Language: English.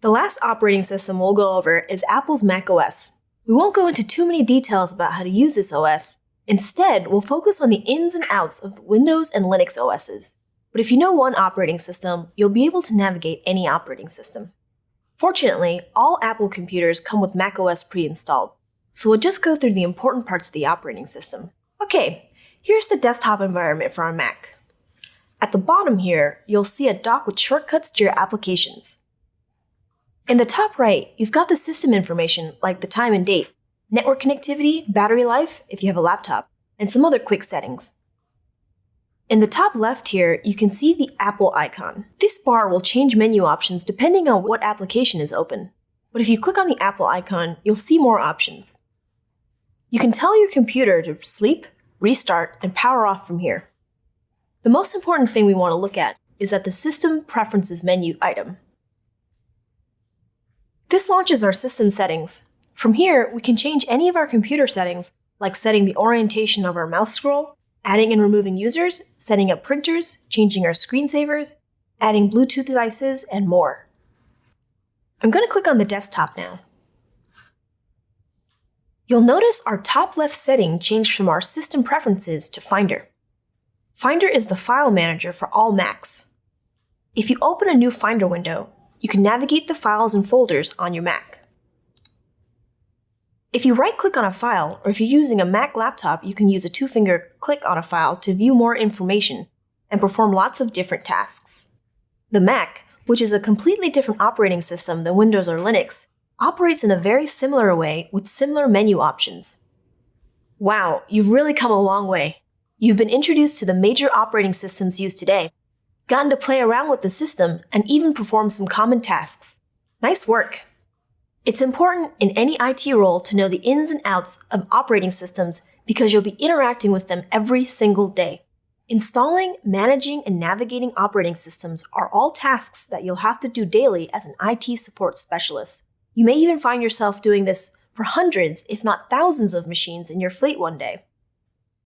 The last operating system we'll go over is Apple's macOS. We won't go into too many details about how to use this OS. Instead, we'll focus on the ins and outs of Windows and Linux OSs. But if you know one operating system, you'll be able to navigate any operating system. Fortunately, all Apple computers come with macOS pre-installed, so we'll just go through the important parts of the operating system. Okay, here's the desktop environment for our Mac. At the bottom here, you'll see a dock with shortcuts to your applications. In the top right, you've got the system information like the time and date, network connectivity, battery life if you have a laptop, and some other quick settings. In the top left here, you can see the Apple icon. This bar will change menu options depending on what application is open. But if you click on the Apple icon, you'll see more options. You can tell your computer to sleep, restart, and power off from here. The most important thing we want to look at is at the System Preferences menu item. This launches our system settings. From here, we can change any of our computer settings, like setting the orientation of our mouse scroll, adding and removing users, setting up printers, changing our screensavers, adding Bluetooth devices, and more. I'm going to click on the desktop now. You'll notice our top left setting changed from our System Preferences to Finder. Finder is the file manager for all Macs. If you open a new Finder window, you can navigate the files and folders on your Mac. If you right-click on a file, or if you're using a Mac laptop, you can use a two-finger click on a file to view more information and perform lots of different tasks. The Mac, which is a completely different operating system than Windows or Linux, operates in a very similar way with similar menu options. Wow, you've really come a long way. You've been introduced to the major operating systems used today, gotten to play around with the system, and even perform some common tasks. Nice work! It's important in any IT role to know the ins and outs of operating systems because you'll be interacting with them every single day. Installing, managing, and navigating operating systems are all tasks that you'll have to do daily as an IT support specialist. You may even find yourself doing this for hundreds, if not thousands of machines in your fleet one day.